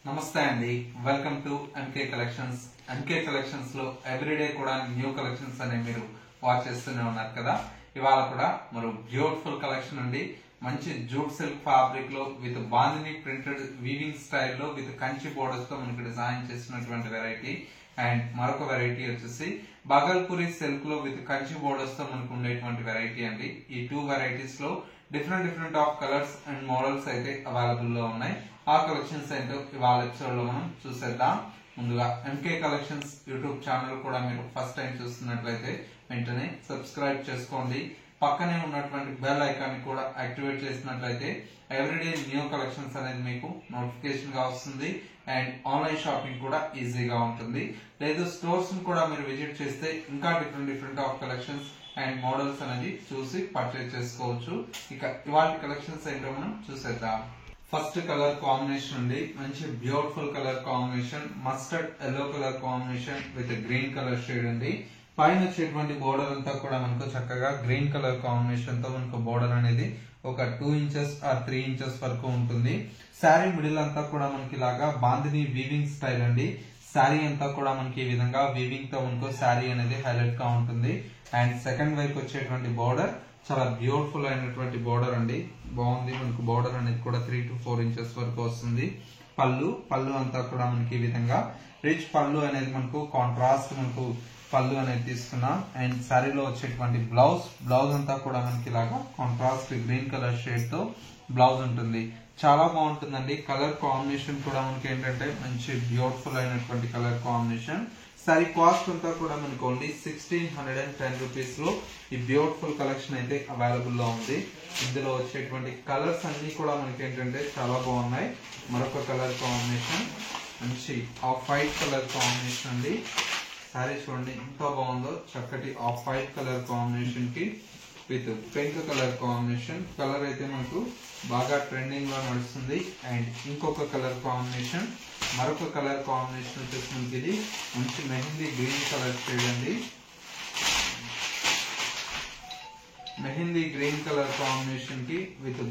నమస్తే అండి, welcome to MK collections. MK collections లో ఎవ్రీడే కూడా న్యూ కలెక్షన్స్ అనేవి మీరు వాచ్ చేస్తూనే ఉన్నారు కదా. ఇవాళ కూడా మరో బ్యూటిఫుల్ కలెక్షన్ అండి. మంచి జూట్ సిల్క్ ఫ్యాబ్రిక్ లో విత్ బాందిని ప్రింటెడ్ వీవింగ్ స్టైల్లో విత్ కంచి బోర్డర్స్ తో మనకి డిజైన్ చేసినటువంటి వెరైటీ. అండ్ మరొక వెరైటీ వచ్చేసి బగల్పూరి సిల్క్ లో విత్ కంచి బోర్డర్స్ తో మనకు ఉండేటువంటి వెరైటీ అండి. ఈ టూ వెరైటీస్ లో different of colours and models అయితే అవైలబుల్ లో ఉన్నాయి. ఆ కలెక్షన్స్ ఏంటో ఇవాళ ఎపిసోడ్ లో మనం చూసేద్దాం. ముందుగా ఎంకే కలెక్షన్స్ యూట్యూబ్ ఛానల్ కూడా మీరు ఫస్ట్ టైం చూస్తున్నట్లయితే వెంటనే సబ్స్క్రైబ్ చేసుకోండి. పక్కనే ఉన్నటువంటి బెల్ ఐకాన్ ని కూడా యాక్టివేట్ చేసినట్లయితే ఎవ్రీడే న్యూ కలెక్షన్స్ అనేది మీకు నోటిఫికేషన్ గా వస్తుంది. అండ్ ఆన్లైన్ షాపింగ్ కూడా ఈజీగా ఉంటుంది. లేదు స్టోర్స్ ని కూడా మీరు విజిట్ చేస్తే ఇంకా different of collections and models అనేది చూసి పర్చేజ్ చేసుకోవచ్చు. ఇక ఇవాళ కలెక్షన్స్ ఏంటో మనం చూసేద్దాం. ఫస్ట్ కలర్ కాంబినేషన్ ఉంది, మంచి beautiful colour combination, mustard yellow colour combination with green colour shade ఉంది. పైన వచ్చేటువంటి బోర్డర్ అంతా కూడా మనకు చక్కగా గ్రీన్ కలర్ కాంబినేషన్ తో మనకు బోర్డర్ అనేది ఒక 2 ఇంచెస్ ఆర్ 3 ఇంచెస్ వరకు ఉంటుంది. శారీ మిడిల్ అంతా కూడా మనకి ఇలాగా బాందిని వీవింగ్ స్టైల్ అండి. శారీ అంతా కూడా మనకి ఈ విధంగా వీవింగ్ తో మనకు శారీ అనేది హైలైట్ గా ఉంటుంది. అండ్ సెకండ్ వైపు వచ్చేటువంటి బోర్డర్ చాలా బ్యూటిఫుల్ అయినటువంటి బోర్డర్ అండి, బాగుంది. మనకు బోర్డర్ అనేది కూడా 3 to 4 ఇంచెస్ వరకు వస్తుంది. పళ్ళు అంతా కూడా మనకి ఈ విధంగా రిచ్ పళ్ళు అనేది మనకు కాంట్రాస్ట్ మనకు పళ్ళు అనేది తీసుకున్నాం. అండ్ శారీలో వచ్చేటువంటి బ్లౌజ్ అంతా కూడా మనకి ఇలాగా కాంట్రాస్ట్ గ్రీన్ కలర్ షేడ్ తో బ్లౌజ్ ఉంటుంది. చాలా బాగుంటుందండి. కలర్ కాంబినేషన్ కూడా మనకి ఏంటంటే మంచి బ్యూటిఫుల్ అయినటువంటి కలర్ కాంబినేషన్. సారీ కాస్ట్ అంతా కూడా మనకు ఓన్లీ 1610 రూపీస్ లో ఈ బ్యూటిఫుల్ కలెక్షన్ అయితే అవైలబుల్ లో ఉంది. ఇందులో వచ్చేటువంటి కలర్స్ అన్ని కూడా మనకి ఏంటంటే చాలా బాగున్నాయి. మరొక కలర్ కాంబినేషన్ మంచి ఆఫ్ వైట్ కలర్ కాంబినేషన్ అండి. సారీ చూడండి ఎంత బాగుందో, చక్కటి ఆఫ్ వైట్ కలర్ కాంబినేషన్ కి with pink colour combination. Colour అయితే మనకు బాగా ట్రెండింగ్ లో నడుస్తుంది. అండ్ ఇంకొక కలర్ కాంబినేషన్, మరొక కలర్ కాంబినేషన్ వచ్చేసి మనకి ఇది మంచి మెహందీ గ్రీన్ కలర్ షేడ్ అండి. మెహందీ గ్రీన్ కలర్ కాంబినేషన్ కి with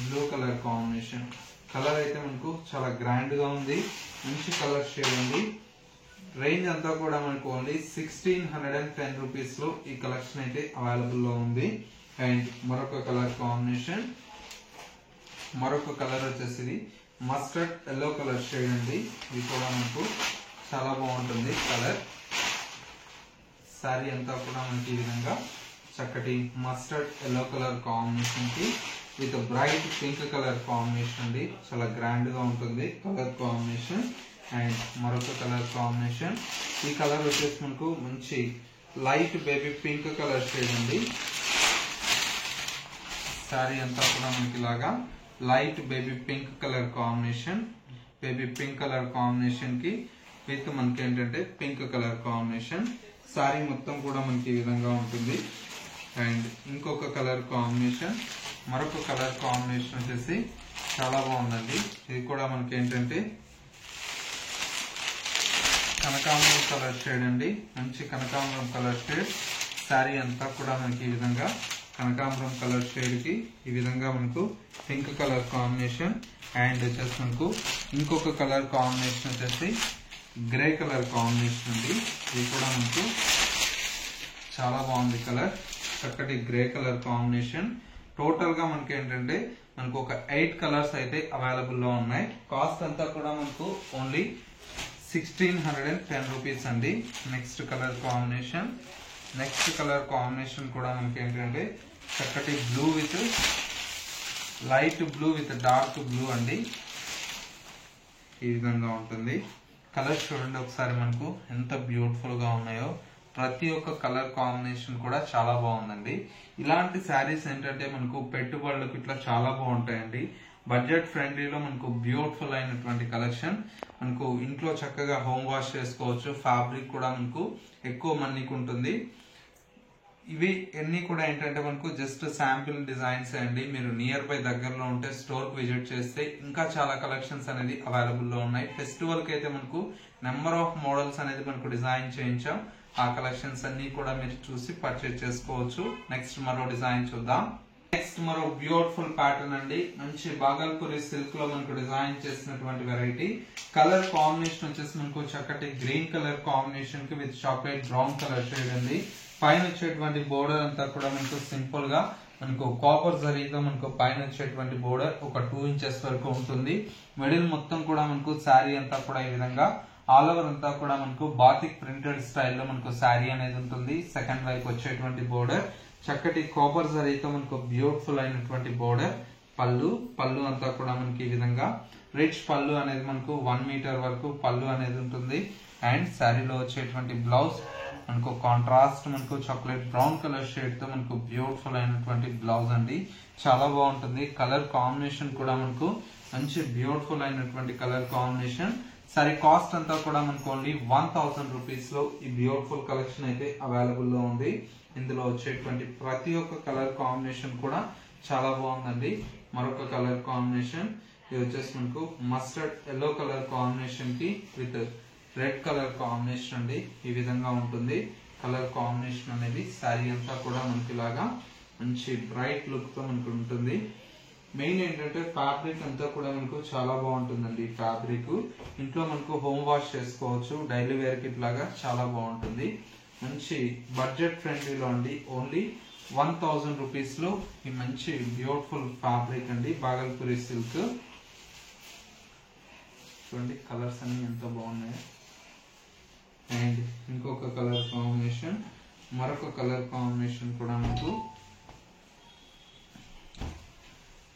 blue colour combination. Colour అయితే మనకు చాలా గ్రాండ్ గా ఉంది, మంచి కలర్ షేడ్ ఉంది. రేంజ్ అంతా కూడా మనకు ఓన్లీ 1610 రూపీస్ లో ఈ కలెక్షన్ అయితే అవైలబుల్ లో ఉంది. అండ్ మరొక కలర్ కాంబినేషన్, మరొక కలర్ వచ్చేసి మస్టర్డ్ ఎల్లో కలర్ షేడ్ అండి. ఇది కూడా మనకు చాలా బాగుంటుంది కలర్. శారీ అంతా కూడా మనకి ఈ విధంగా చక్కటి మస్టర్డ్ ఎల్లో కలర్ కాంబినేషన్ కి with bright pink colour combination అండి. చాలా గ్రాండ్ గా ఉంటుంది కలర్ కాంబినేషన్. అండ్ మరొక కలర్ కాంబినేషన్, ఈ కలర్ వచ్చేసి మనకు మంచి light baby pink colour shade అండి. శారీ అంతా కూడా మనకి ఇలాగా light baby pink colour combination, baby pink colour combination కి విత్ మనకి ఏంటంటే పింక్ కలర్ కాంబినేషన్. శారీ మొత్తం కూడా మనకి ఈ విధంగా ఉంటుంది. అండ్ ఇంకొక కలర్ కాంబినేషన్, మరొక కలర్ కాంబినేషన్ వచ్చేసి చాలా బాగుందండి. ఇది కూడా మనకి ఏంటంటే కనకాంబరం కలర్ షేడ్ అండి, మంచి కనకాంబరం కలర్ షేడ్. శారీ అంతా కూడా మనకి ఈ విధంగా కనకాంబరం కలర్ షేడ్ కి ఈ విధంగా మనకు పింక్ కలర్ కాంబినేషన్. అండ్ వచ్చేసి మనకు ఇంకొక కలర్ కాంబినేషన్ వచ్చేసి గ్రే కలర్ కాంబినేషన్ అండి. ఇది కూడా మనకు చాలా బాగుంది కలర్, చక్కటి గ్రే కలర్ కాంబినేషన్. టోటల్ గా మనకి ఏంటంటే మనకు ఒక 8 కలర్స్ అయితే అవైలబుల్ లో ఉన్నాయి. కాస్ట్ అంతా కూడా మనకు ఓన్లీ 1610 రూపీస్ అండి. నెక్స్ట్ కలర్ కాంబినేషన్ కూడా మనకి ఏంటంటే చక్కటి blue with light blue with dark blue అండి. ఈ విధంగా ఉంటుంది. కలర్స్ చూడండి ఒకసారి మనకు ఎంత బ్యూటిఫుల్ గా ఉన్నాయో. ప్రతి ఒక్క కలర్ కాంబినేషన్ కూడా చాలా బాగుందండి. ఇలాంటి శారీస్ ఏంటంటే మనకు పెట్టుబడులకు ఇట్లా చాలా బాగుంటాయండి. బడ్జెట్ ఫ్రెండ్లీలో మనకు బ్యూటిఫుల్ అయినటువంటి కలెక్షన్. మనకు ఇంట్లో చక్కగా హోమ్ వాష్ చేసుకోవచ్చు. ఫ్యాబ్రిక్ కూడా మనకు ఎక్కువ మన్నిక ఉంటుంది. ఇవి అన్ని కూడా ఏంటంటే మనకు జస్ట్ శాంపిల్ డిజైన్స్ అండి. మీరు నియర్ బై దగ్గరలో ఉంటే స్టోర్ కు విజిట్ చేస్తే ఇంకా చాలా కలెక్షన్స్ అనేది అవైలబుల్ లో ఉన్నాయి. ఫెస్టివల్ కి అయితే మనకు నెంబర్ ఆఫ్ మోడల్స్ అనేది మనకు డిజైన్ చేయించాం. ఆ కలెక్షన్స్ అన్ని కూడా మీరు చూసి పర్చేజ్ చేసుకోవచ్చు. నెక్స్ట్ మరో డిజైన్ చూద్దాం. నెక్స్ట్ మరో బ్యూటిఫుల్ ప్యాటర్న్ అండి, మంచి బాగల్పూరి సిల్క్ లో మనకు డిజైన్ చేసినటువంటి వెరైటీ. కలర్ కాంబినేషన్ వచ్చేసి మనకు చక్కటి గ్రీన్ కలర్ కాంబినేషన్ కి with chocolate brown colour shade అండి. పైన వచ్చేటువంటి బోర్డర్ అంతా కూడా మనకు సింపుల్ గా మనకు కాపర్ జరీతో మనకు పైన వచ్చేటువంటి బోర్డర్ ఒక 2 ఇంచెస్ వరకు ఉంటుంది. మిడిల్ మొత్తం కూడా మనకు శారీ అంతా కూడా ఈ విధంగా ఆల్ ఓవర్ అంతా కూడా మనకు బాతిక్ ప్రింటెడ్ స్టైల్లో మనకు శారీ అనేది ఉంటుంది. సెకండ్ వైపు వచ్చేటువంటి బోర్డర్ చక్కటి కాపర్ జరీతో మనకు బ్యూటిఫుల్ అయినటువంటి బోర్డర్. పళ్ళు అంతా కూడా మనకి ఈ విధంగా రిచ్ పళ్ళు అనేది మనకు 1 మీటర్ వరకు పళ్ళు అనేది ఉంటుంది. అండ్ శారీలో వచ్చేటువంటి బ్లౌజ్ మనకు కాంట్రాస్ట్ మనకు చాక్లెట్ బ్రౌన్ కలర్ షేడ్ తో మనకు బ్యూటిఫుల్ అయినటువంటి బ్లౌజ్ అండి, చాలా బాగుంటుంది. కలర్ కాంబినేషన్ కూడా మనకు మంచి బ్యూటిఫుల్ అయినటువంటి కలర్ కాంబినేషన్. సరే కాస్ట్ అంతా కూడా మనకు ఓన్లీ 1000 రూపీస్ లో ఈ బ్యూటిఫుల్ కలెక్షన్ అయితే అవైలబుల్ లో ఉంది. ఇందులో వచ్చేటువంటి ప్రతి ఒక్క కలర్ కాంబినేషన్ కూడా చాలా బాగుందండి. మరొక కలర్ కాంబినేషన్ ఇది వచ్చేసి మనకు మస్టర్డ్ ఎల్లో కలర్ కాంబినేషన్ కి విత్ రెడ్ కలర్ కాంబినేషన్ అండి, ఈ విధంగా ఉంటుంది కలర్ కాంబినేషన్ అనేది. శారీ అంతా కూడా మనకి ఇలాగా మంచి బ్రైట్ లుక్ తో మనకు ఉంటుంది. మెయిన్ ఏంటంటే ఫ్యాబ్రిక్ అంతా కూడా మనకు చాలా బాగుంటుందండి. ఫ్యాబ్రిక్ ఇంట్లో మనకు హోమ్ వాష్ చేసుకోవచ్చు, డైలీ వేర్ కిట్ లాగా చాలా బాగుంటుంది. మంచి బడ్జెట్ ఫ్రెండ్లీలో అండి, ఓన్లీ 1000 రూపీస్ లో ఈ మంచి బ్యూటిఫుల్ ఫ్యాబ్రిక్ అండి, బాగల్పూరి సిల్క్. చూడండి కలర్స్ అన్ని ఎంత బాగున్నాయి. అండ్ ఇంకొక కలర్ కాంబినేషన్, మరొక కలర్ కాంబినేషన్ కూడా మనకు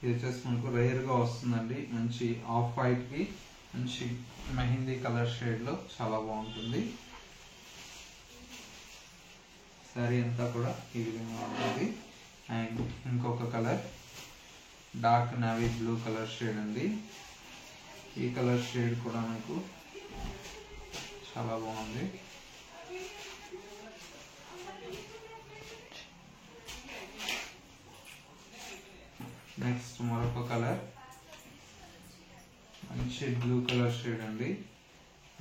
ఇది వచ్చేసి మనకు రేర్ గా వస్తుందండి. మంచి ఆఫ్ వైట్ కి మంచి మెహందీ కలర్ షేడ్ లో చాలా బాగుంటుంది. శారీ అంతా కూడా ఈ విధంగా ఉంటుంది. అండ్ ఇంకొక colour dark navy blue colour shade అండి, ఈ కలర్ షేడ్ కూడా మనకు చాలా బాగుంది. నెక్స్ట్ మరొక కలర్ మంచి బ్లూ కలర్ షేడ్ అండి,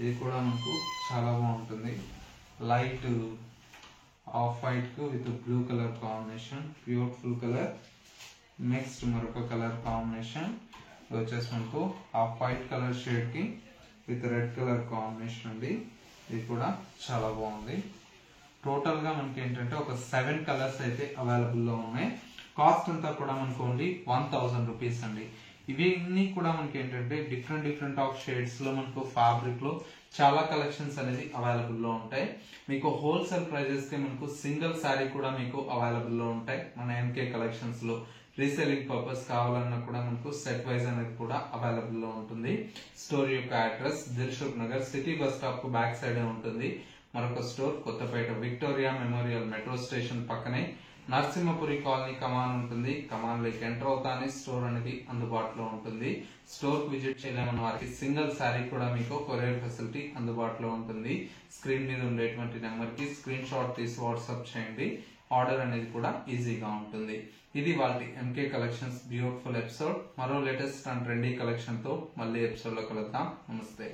ఇది కూడా మనకు చాలా బాగుంటుంది. లైట్ ఆఫ్ వైట్ కు with blue colour combination, beautiful colour. Next మరొక కలర్ కాంబినేషన్ వచ్చేసి మనకు ఆఫ్ వైట్ కలర్ షేడ్ కి విత్ రెడ్ కలర్ కాంబినేషన్ అండి, ఇది కూడా చాలా బాగుంది. టోటల్ గా మనకి ఏంటంటే ఒక 7 కలర్స్ అయితే అవైలబుల్ లో ఉన్నాయి. కాస్ట్ అంతా కూడా మనకు ఓన్లీ 1000 రూపీస్ అండి. ఇవన్నీ కూడా మనకి ఏంటంటే డిఫరెంట్ ఆఫ్ షేడ్స్ లో మనకు ఫ్యాబ్రిక్ లో చాలా కలెక్షన్స్ అనేది అవైలబుల్ లో ఉంటాయి. మీకు హోల్సేల్ ప్రైజెస్ కి మనకు సింగిల్ శారీ కూడా మీకు అవైలబుల్ లో ఉంటాయి. మన ఎంకే కలెక్షన్స్ లో రీసేలింగ్ పర్పస్ కావాలన్నా కూడా మనకు సెట్ వైజ్ అనేది కూడా అవైలబుల్ లో ఉంటుంది. స్టోర్ యొక్క address Dilsukhnagar city bus stop కు బ్యాక్ సైడ్ ఉంటుంది. మరొక store Kothapet Victoria Memorial metro station పక్కనే నరసింహపురి కాలనీ కమాన్ ఉంటుంది. కమాన్ లోకి ఎంటర్ అవుతానే స్టోర్ అనేది అందుబాటులో ఉంటుంది. స్టోర్ కు విజిట్ చేయలేమన్న వారికి సింగిల్ శారీ కూడా మీకు కొరియర్ ఫెసిలిటీ అందుబాటులో ఉంటుంది. స్క్రీన్ మీద ఉండేటువంటి నెంబర్ కి స్క్రీన్ షాట్ తీసి వాట్సాప్ చేయండి, ఆర్డర్ అనేది కూడా ఈజీగా ఉంటుంది. ఇది వాళ్ళ ఎంకే కలెక్షన్స్ బ్యూటిఫుల్ ఎపిసోడ్. మరో లేటెస్ట్ అండ్ ట్రెండీ కలెక్షన్ తో మళ్ళీ ఎపిసోడ్ లో కలుద్దాం. నమస్తే.